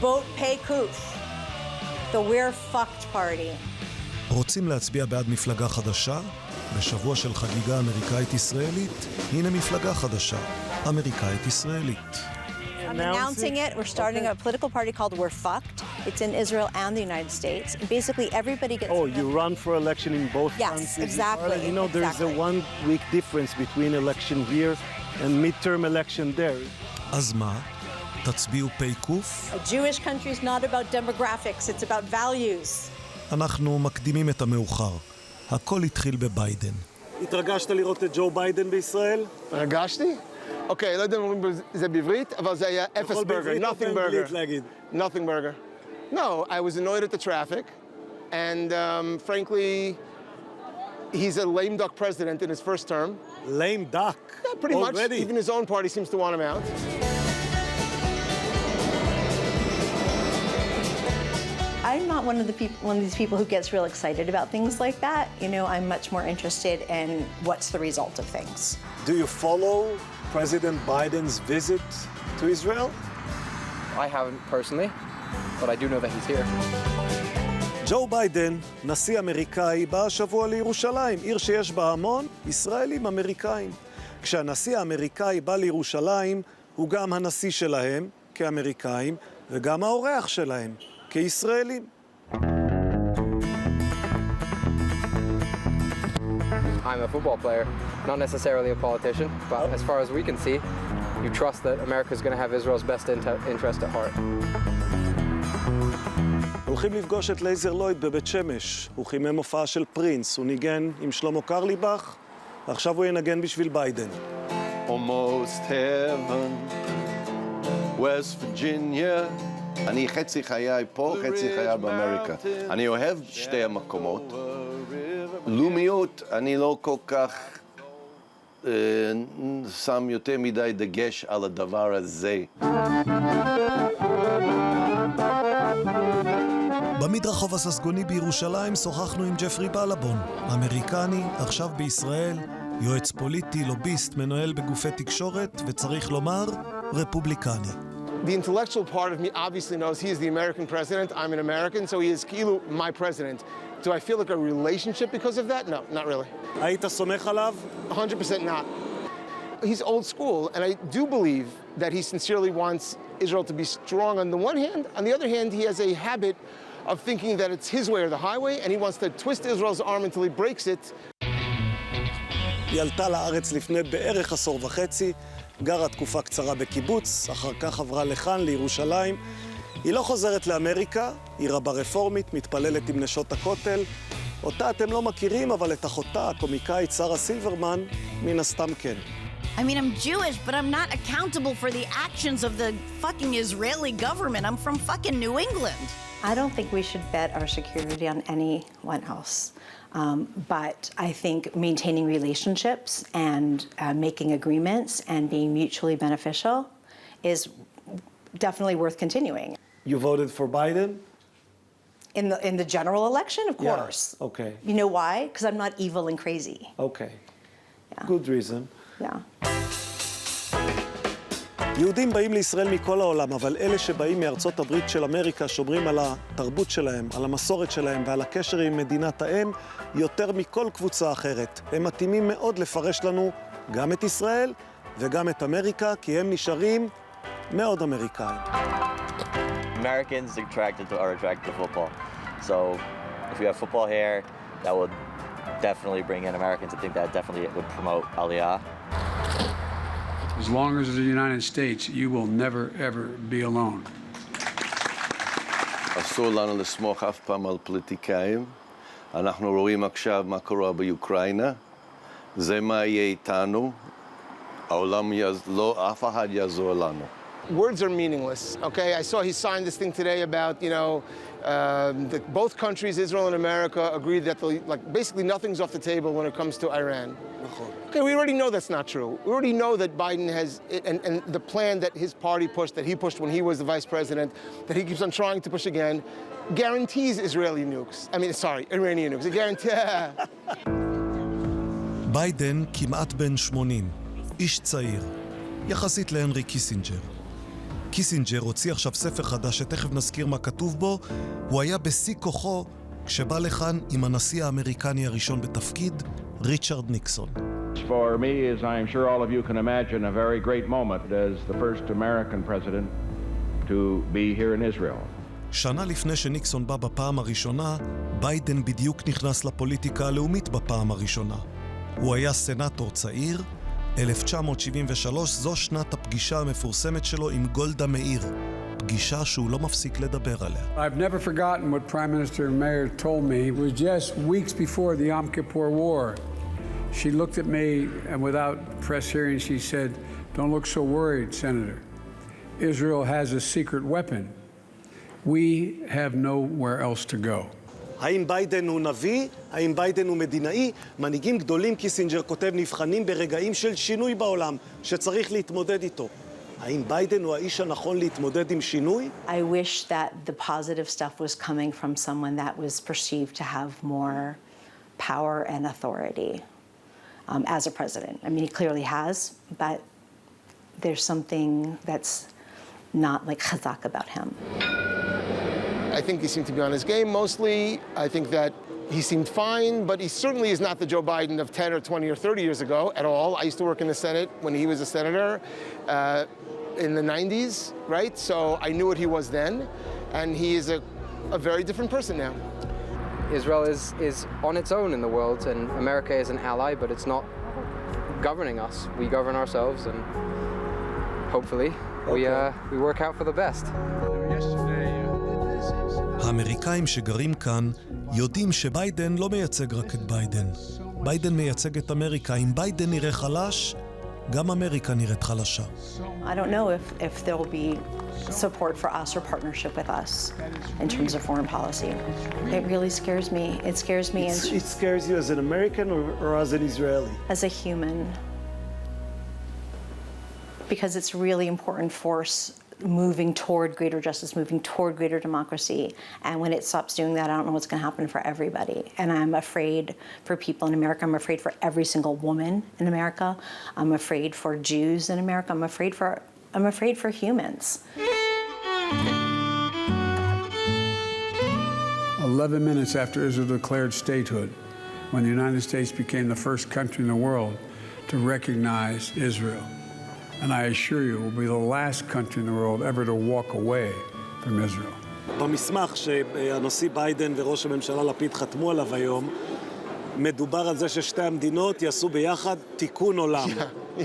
vote pay kuf. The we're fucked party. רוצים להצביע בעד מפלגה חדשה? בשבוע של חגיגה אמריקאית-ישראלית, הנה מפלגה חדשה, אמריקאית-ישראלית. I'm announcing it. We're starting a political party called We're Fucked. It's in Israel and the United States. And basically everybody gets... Oh, you run for election in both countries? Yes, exactly. You know, there's a 1 week difference between election here and midterm election there. אז מה? תצביעו פי קוף? A Jewish country is not about demographics, it's about values. אנחנו מקדימים את המאוחר. הכל התחיל בביידן. התרגשת לראות את ג'ו ביידן בישראל? התרגשתי? אוקיי, לא יודע אם אומרים זה בעברית, אבל זה היה אפס ברגר, nothing burger. Nothing burger. No, I was annoyed at the traffic, and frankly, he's a lame duck president in his first term. Lame duck? Yeah, pretty much. Even his own party seems to want him out. I'm not one of these people who gets real excited about things like that. You know, I'm much more interested in what's the result of things. Do you follow President Biden's visit to Israel? I haven't personally, but I do know that he's here. ג'ו ביידן, נשיא אמריקאי, בא השבוע לירושלים, עיר שיש בה המון ישראלים אמריקאים. כשהנשיא האמריקאי בא לירושלים, הוא גם הנשיא שלהם, כאמריקאים, וגם האורח שלהם, כישראלים. I'm a football player, not necessarily a politician, but as far as we can see, you trust that America is going to have Israel's best interest at heart. הולכים לפגוש את לייזר לויד בבית שמש. הוא חימם הופעה של פרינס, הוא ניגן עם שלמה קרליבך, ועכשיו הוא ינגן בשביל ביידן. Almost heaven, West Virginia. אני חצי חיי פה, חצי חיי באמריקה. אני אוהב שתי המקומות. לאומיות, אני לא כל כך שם יותר מדי דגש על הדבר הזה. במדרחוב הססגוני בירושלים שוחחנו עם ג'פרי בלבון, אמריקני, עכשיו בישראל, יועץ פוליטי, לוביסט, מנהל בגופי תקשורת, וצריך לומר, רפובליקני. The intellectual part of me obviously knows he is the American president. I'm an American, so he is Keilu, my president. Do I feel like a relationship because of that? No, not really. היית סומך עליו? 100% not. He's old school, and I do believe that he sincerely wants Israel to be strong on the one hand. On the other hand, he has a habit of thinking that it's his way or the highway, and he wants to twist Israel's arm until he breaks it. היא עלתה לארץ לפני בערך עשור וחצי, גרה תקופה קצרה בקיבוץ, אחר כך עברה לכאן, לירושלים. היא לא חוזרת לאמריקה, היא רבה רפורמית, מתפללת עם נשות הכותל. אותה אתם לא מכירים, אבל את אחותה, הקומיקאית שרה סילברמן, מן הסתם כן. I mean, I'm Jewish, but I'm not accountable for the actions of the fucking Israeli government. I'm from fucking New England. I don't think we should bet our security on anyone else. But I think maintaining relationships and making agreements and being mutually beneficial is definitely worth continuing. You voted for Biden? In the general election, of course. Yeah, okay. You know why? Because I'm not evil and crazy. Okay. Yeah. Good reason. Yeah. יהודים באים לישראל מכל העולם, אבל אלה שבאים מארצות הברית של אמריקה שומרים על התרבות שלהם, על המסורת שלהם ועל הקשר עם מדינת האם יותר מכל קבוצה אחרת. הם מתאימים מאוד לפרש לנו גם את ישראל וגם את אמריקה, כי הם נשארים מאוד אמריקאים. Americans are attracted to football. So if we have football here, that would definitely bring in Americans. I think that definitely would promote Aliyah. As long as it's the United States, you will never, ever be alone. אסור לנו לסמוך אף פעם על פוליטיקאים. אנחנו רואים עכשיו מה קורה באוקראינה. זה מה יהיה איתנו. העולם לא, אף אחד יעזור לנו. Words are meaningless, okay? I saw he signed this thing today about, you know, both countries, Israel and America, agreed that basically nothing's off the table when it comes to Iran. Okay, we already know that's not true. We already know that Biden has, and the plan that his party pushed, that he pushed when he was the vice president, that he keeps on trying to push again, guarantees Israeli nukes. Iranian nukes. It guarantees. ביידן כמעט בן 80, איש צעיר, יחסית להנרי קיסינג'ר. קיסינג'ר הוציא עכשיו ספר חדש שתכף נזכיר מה כתוב בו. הוא היה בשיא כוחו כשבא לכאן עם הנשיא האמריקני הראשון בתפקיד, ריצ'רד ניקסון. For me, as I'm sure all of you can imagine, a very great moment as the first American president to be here in Israel. שנה לפני שניקסון בא בפעם הראשונה, ביידן בדיוק נכנס לפוליטיקה הלאומית בפעם הראשונה. הוא היה סנאטור צעיר, 1973 זו שנת הפגישה המפורסמת שלו עם גולדה מאיר, פגישה שהוא לא מפסיק לדבר עליה. I've never forgotten what Prime Minister Mayer told me. It was just weeks before the Yom Kippur War. She looked at me and without press hearing she said, "Don't look so worried, Senator. Israel has a secret weapon. We have nowhere else to go." האם ביידן הוא נביא? האם ביידן הוא מדינאי? מנהיגים גדולים, קיסינג'ר כותב, נבחנים ברגעים של שינוי בעולם שצריך להתמודד איתו. האם ביידן הוא האיש הנכון להתמודד עם שינוי? I wish that the positive stuff was coming from someone that was perceived to have more power and authority as a president. I mean, he clearly has, but there's something that's not like chazak about him. I think he seemed to be on his game mostly. I think that he seemed fine, but he certainly is not the Joe Biden of 10 or 20 or 30 years ago at all. I used to work in the Senate when he was a senator in the 90s, right? So I knew what he was then, and he is a very different person now. Israel is on its own in the world, and America is an ally, but it's not governing us. We govern ourselves, and hopefully we work out for the best. האמריקאים שגרים כאן יודעים שביידן לא מייצג רק את ביידן. ביידן מייצג את אמריקה. אם ביידן נראה חלש, גם אמריקה נראית חלשה. I don't know if there will be support for us or partnership with us in terms of foreign policy. It really scares me. It scares me It scares you as an American or as an Israeli? as a human. Because it's a really important force moving toward greater justice, moving toward greater democracy. And when it stops doing that, I don't know what's going to happen for everybody. And I'm afraid for people in America. I'm afraid for every single woman in America. I'm afraid for Jews in America. I'm afraid for humans. 11 minutes after Israel declared statehood, when the United States became the first country in the world to recognize Israel. And I assure you, it will be the last country in the world ever to walk away from Israel. במסמך שהנשיא ביידן וראש הממשלה לפיד חתמו עליו היום, מדובר על זה ששתי המדינות יעשו ביחד תיקון עולם. Yeah.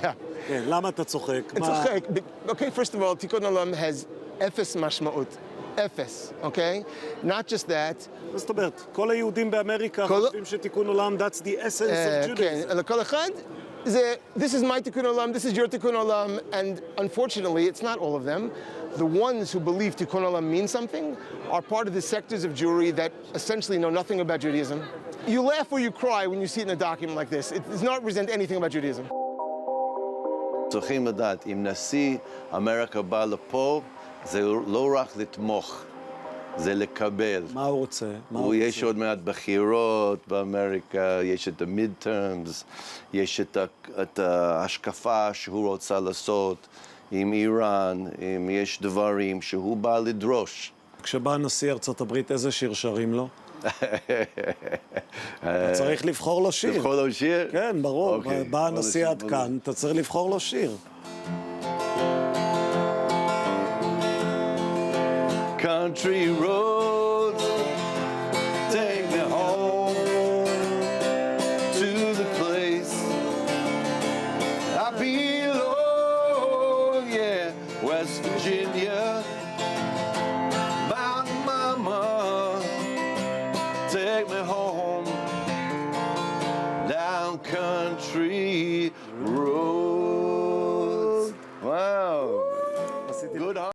כן, למה אתה צוחק? אני צוחק. Okay, first of all, תיקון עולם has אפס משמעות. אפס, okay? Not just that. זאת אומרת, כל היהודים באמריקה חושבים שתיקון עולם, that's the essence of Judaism. כן, לכל אחד. This is my tikkun olam, this is your tikkun olam, and unfortunately, it's not all of them. The ones who believe tikkun olam means something are part of the sectors of Jewry that essentially know nothing about Judaism. You laugh or you cry when you see it in a document like this. It does not represent anything about Judaism. צריכים לדעת, אם נשיא אמריקה בא לפה, זה לא רק לתמוך, זה לקבל. מה הוא רוצה? יש עוד מעט בחירות באמריקה, יש את המיד-טרמס, יש את ההשקפה שהוא רוצה לעשות עם איראן, אם יש דברים שהוא בא לדרוש. כשבא נשיא ארצות הברית, איזה שיר שרים לו? אתה צריך לבחור לו שיר. לבחור לו שיר? כן, ברור. בא הנשיא עד כאן, אתה צריך לבחור לו שיר. Country roads, take me home to the place I belong, yeah, West Virginia, Mountain Mama, take me home, down country road.